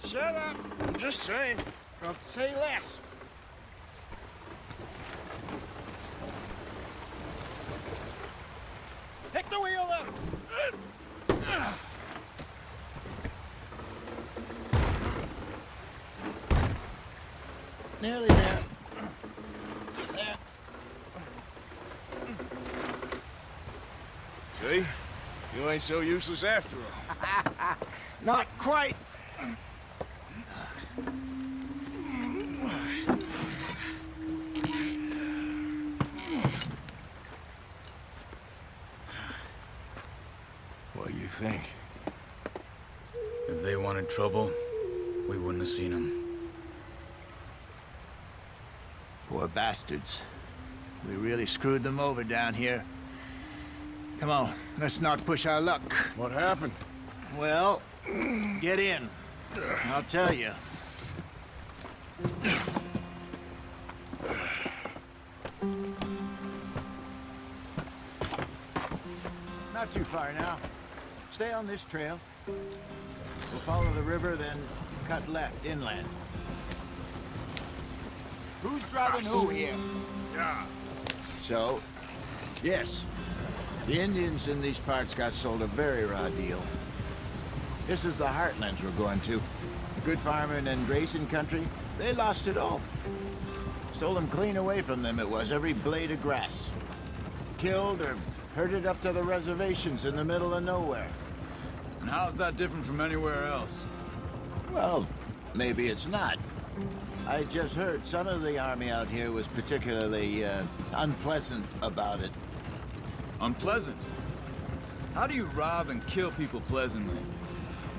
Shut up. I'm just saying. I'll say less. Pick the wheel up. Nearly there. There. See? You ain't so useless after all. Not quite. What do you think? If they wanted trouble, we wouldn't have seen them. Poor bastards. We really screwed them over down here. Come on, let's not push our luck. What happened? Well, get in. I'll tell you. Not too far now. Stay on this trail. We'll follow the river, then cut left inland. Who's driving who here? Yeah. So, yes, the Indians in these parts got sold a very raw deal. This is the heartlands we're going to. Good farming and grazing country, they lost it all. Stole them clean away from them, it was, every blade of grass. Killed or herded up to the reservations in the middle of nowhere. And how's that different from anywhere else? Well, maybe it's not. I just heard some of the army out here was particularly unpleasant about it. Unpleasant? How do you rob and kill people pleasantly?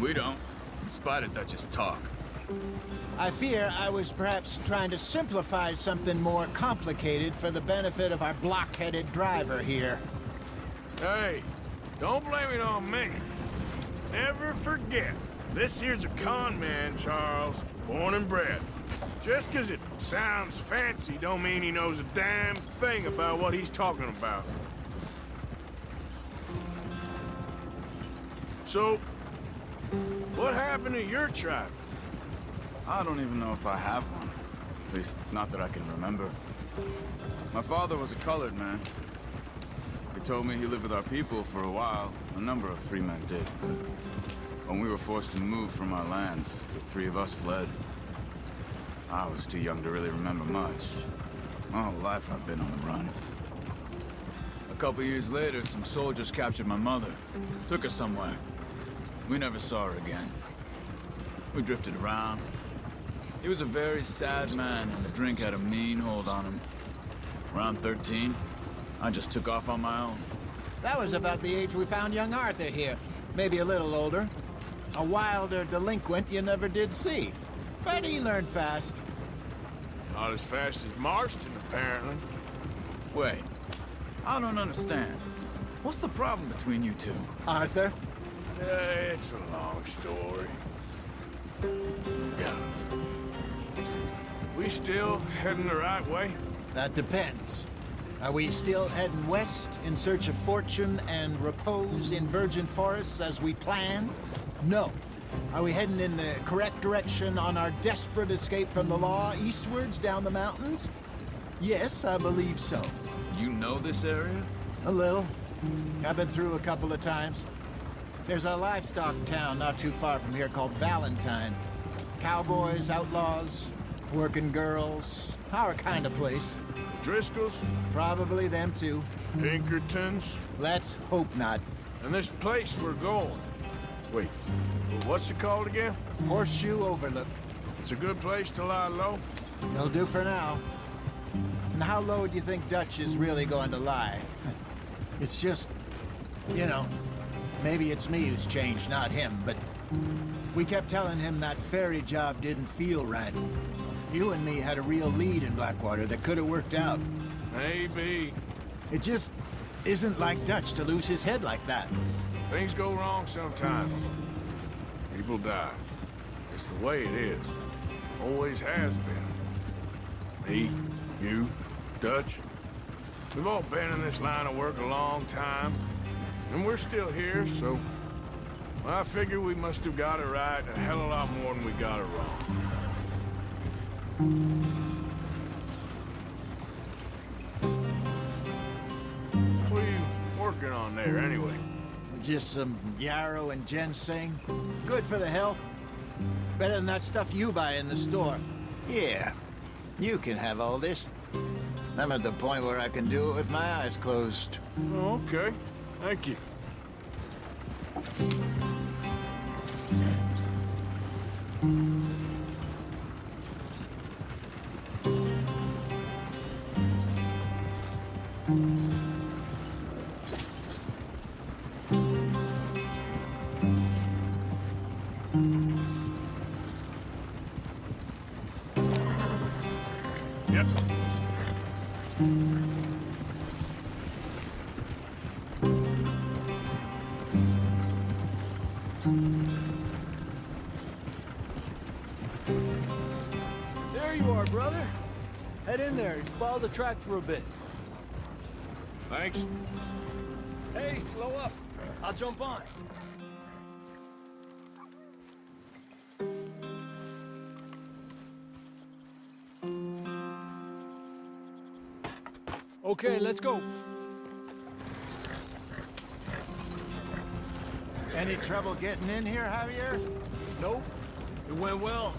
We don't, in spite of Dutch's talk. I fear I was perhaps trying to simplify something more complicated for the benefit of our block-headed driver here. Hey, don't blame it on me. Never forget, this here's a con man, Charles, born and bred. Just 'cause it sounds fancy don't mean he knows a damn thing about what he's talking about. So, what happened to your tribe? I don't even know if I have one. At least, not that I can remember. My father was a colored man. He told me he lived with our people for a while. A number of free men did. When we were forced to move from our lands, the three of us fled. I was too young to really remember much. My whole life I've been on the run. A couple years later, some soldiers captured my mother. Took her somewhere. We never saw her again. We drifted around. He was a very sad man, and the drink had a mean hold on him. Around 13, I just took off on my own. That was about the age we found young Arthur here. Maybe a little older. A wilder delinquent you never did see. But he learned fast. Not as fast as Marston, apparently. Wait, I don't understand. What's the problem between you two? Arthur? It's a long story. Yeah. We still heading the right way? That depends. Are we still heading west in search of fortune and repose in virgin forests as we planned? No. Are we heading in the correct direction on our desperate escape from the law eastwards down the mountains? Yes, I believe so. You know this area? A little. I've been through a couple of times. There's a livestock town not too far from here called Valentine. Cowboys, outlaws, working girls, our kind of place. Driscolls? Probably them too. Pinkertons? Let's hope not. And this place we're going. Wait, what's it called again? Horseshoe Overlook. It's a good place to lie low? It'll do for now. And how low do you think Dutch is really going to lie? It's just, you know, maybe it's me who's changed, not him, but we kept telling him that ferry job didn't feel right. You and me had a real lead in Blackwater that could have worked out. Maybe. It just isn't like Dutch to lose his head like that. Things go wrong sometimes. People die. It's the way it is. Always has been. Me, you, Dutch. We've all been in this line of work a long time. And we're still here, so I figure we must have got it right a hell of a lot more than we got it wrong. What are you working on there, anyway? Just some yarrow and ginseng. Good for the health. Better than that stuff you buy in the store. Yeah, you can have all this. I'm at the point where I can do it with my eyes closed. Oh, okay. Thank you. Yep. There you are, brother. Head in there and follow the track for a bit. Thanks. Hey, slow up. I'll jump on. Okay, let's go. Any trouble getting in here, Javier? Nope. It went well.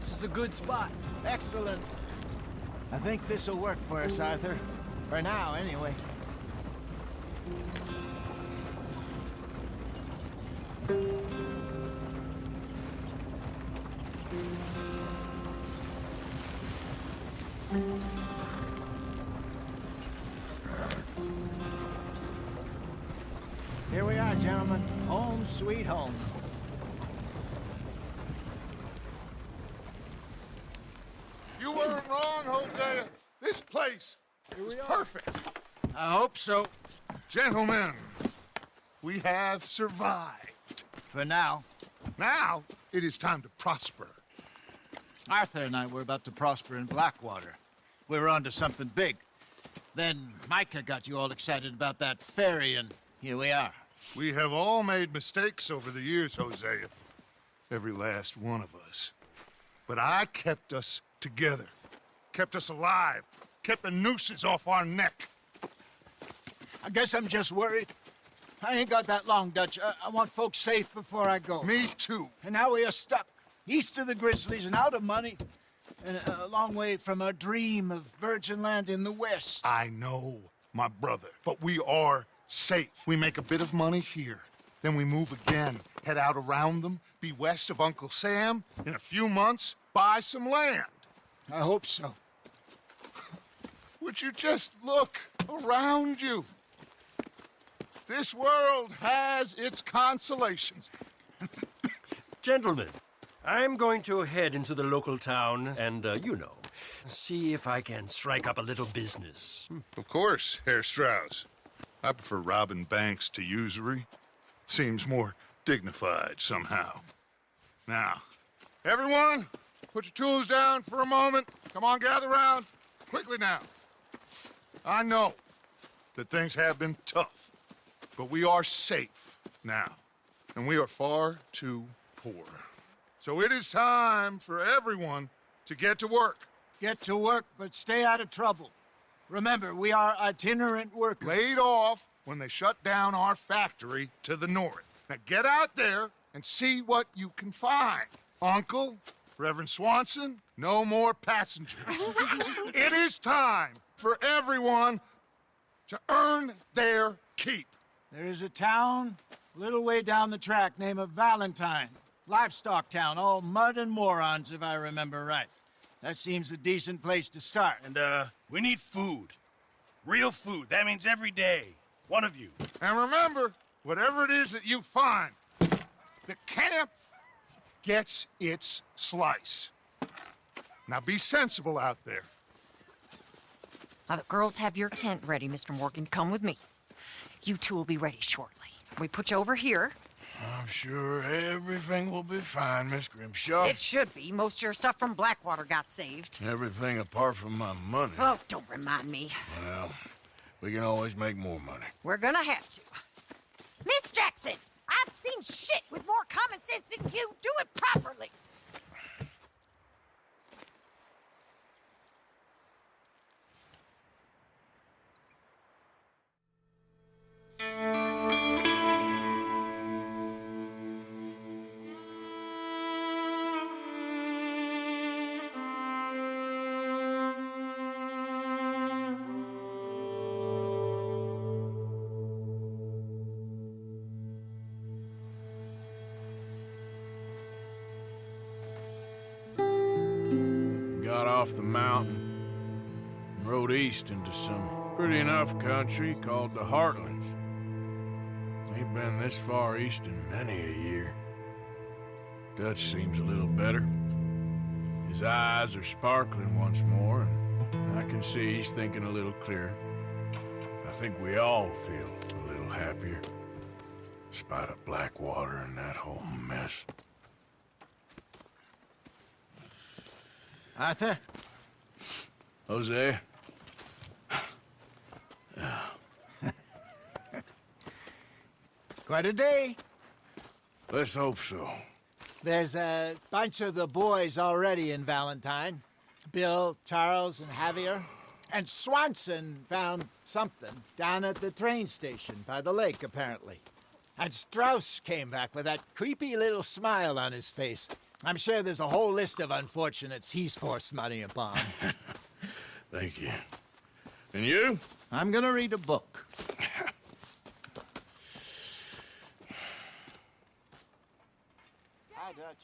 This is a good spot. Excellent. I think this'll work for us, Arthur. For now, anyway. Here we are, gentlemen. Home sweet home. You weren't wrong, Hosea. This place is perfect. I hope so. Gentlemen, we have survived. For now. Now, it is time to prosper. Arthur and I were about to prosper in Blackwater. We were onto something big. Then Micah got you all excited about that ferry, and here we are. We have all made mistakes over the years, Hosea. Every last one of us. But I kept us together. Kept us alive. Kept the nooses off our neck. I guess I'm just worried. I ain't got that long, Dutch. I want folks safe before I go. Me too. And now we are stuck, east of the Grizzlies and out of money, and a long way from our dream of virgin land in the west. I know, my brother. But we are safe. We make a bit of money here. Then we move again, head out around them, be west of Uncle Sam. In a few months, buy some land. I hope so. Would you just look around you? This world has its consolations. Gentlemen, I'm going to head into the local town and, see if I can strike up a little business. Of course, Herr Strauss. I prefer robbing banks to usury. Seems more dignified somehow. Now, everyone, put your tools down for a moment. Come on, gather round. Quickly now. I know that things have been tough, but we are safe now, and we are far too poor. So it is time for everyone to get to work. Get to work, but stay out of trouble. Remember, we are itinerant workers. Laid off when they shut down our factory to the north. Now get out there and see what you can find. Uncle, Reverend Swanson, no more passengers. It is time for everyone to earn their keep. There is a town a little way down the track named Valentine. Livestock town, all mud and morons, if I remember right. That seems a decent place to start. And, we need food. Real food. That means every day. One of you. And remember, whatever it is that you find, the camp gets its slice. Now be sensible out there. Now, the girls have your tent ready, Mr. Morgan. Come with me. You two will be ready shortly. We put you over here. I'm sure everything will be fine, Miss Grimshaw. It should be. Most of your stuff from Blackwater got saved. Everything apart from my money. Oh, don't remind me. Well, we can always make more money. We're gonna have to. Miss Jackson, I've seen shit with more common sense than you. Do it properly. Got off the mountain and rode east into some pretty enough country called the Heartlands. Ain't been this far east in many a year. Dutch seems a little better. His eyes are sparkling once more, and I can see he's thinking a little clearer. I think we all feel a little happier, despite of Blackwater and that whole mess. Arthur? Jose? Quite a day. Let's hope so. There's a bunch of the boys already in Valentine. Bill, Charles, and Javier. And Swanson found something down at the train station by the lake, apparently. And Strauss came back with that creepy little smile on his face. I'm sure there's a whole list of unfortunates he's forced money upon. Thank you. And you? I'm gonna read a book. Hi, Dutch.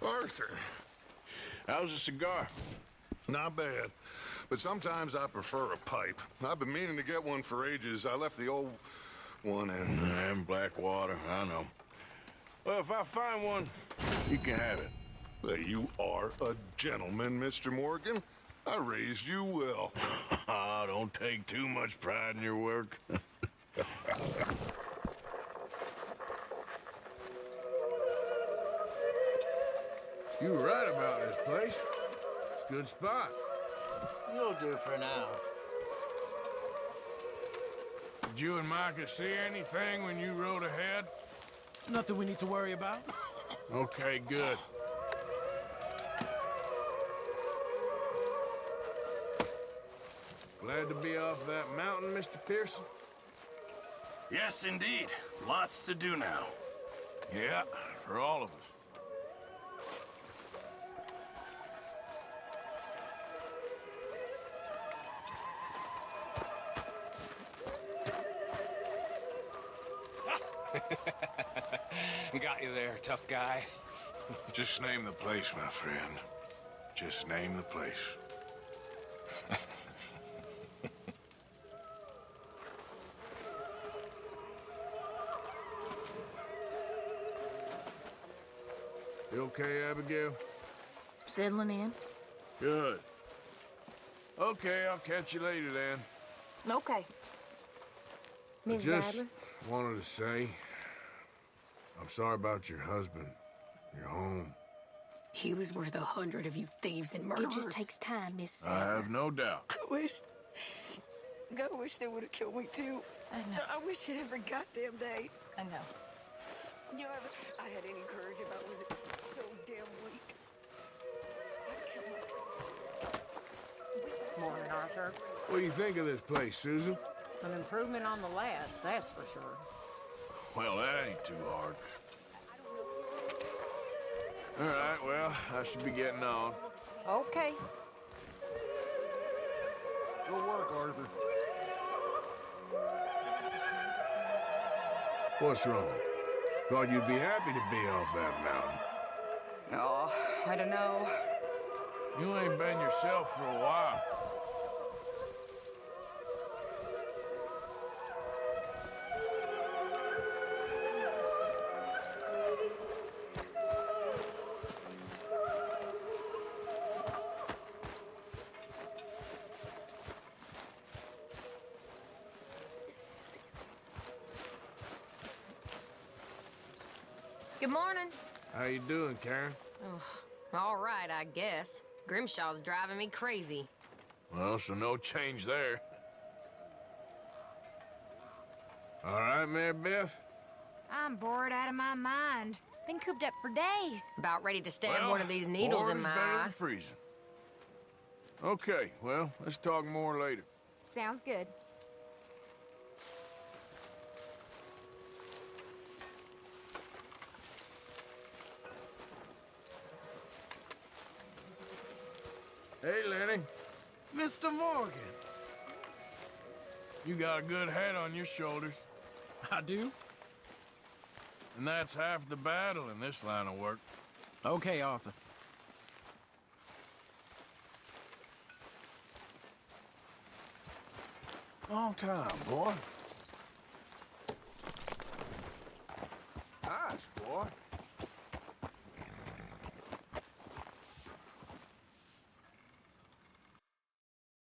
Arthur, how's the cigar? Not bad. But sometimes I prefer a pipe. I've been meaning to get one for ages. I left the old one in Blackwater, I know. Well, if I find one, you can have it. Well, you are a gentleman, Mr. Morgan. I raised you well. Ah, don't take too much pride in your work. You were right about this place. It's a good spot. You'll do for now. Did you and Micah see anything when you rode ahead? Nothing we need to worry about. Okay, good. Glad to be off that mountain, Mr. Pearson? Yes, indeed. Lots to do now. Yeah, for all of us. Got you there, tough guy. Just name the place, my friend. Just name the place. You okay, Abigail? Settling in? Good. Okay, I'll catch you later then. Okay. I Miss just Adler? wanted to say, I'm sorry about your husband, your home. He was worth 100 of you thieves and murderers. It just takes time, Miss I have no doubt. I wish they would have killed me too. I know. I wish it every goddamn day. I know. You know, if I had any courage, if I wasn't so damn weak, I'd kill myself. Morning, Arthur. What do you think of this place, Susan? An improvement on the last, that's for sure. Well, that ain't too hard. All right, well, I should be getting on. Okay. Good work, Arthur. What's wrong? Thought you'd be happy to be off that mountain. Oh, I don't know. You ain't been yourself for a while. Good morning. How you doing, Karen? All right, I guess. Grimshaw's driving me crazy. Well, so no change there. All right, Mary Beth? I'm bored out of my mind. Been cooped up for days. About ready to stab Well, one of these needles bored in is my better eye. than freezing. Okay, well, let's talk more later. Sounds good. Hey, Lenny. Mr. Morgan. You got a good head on your shoulders. I do? And that's half the battle in this line of work. Okay, Arthur. Long time, boy. Nice, boy.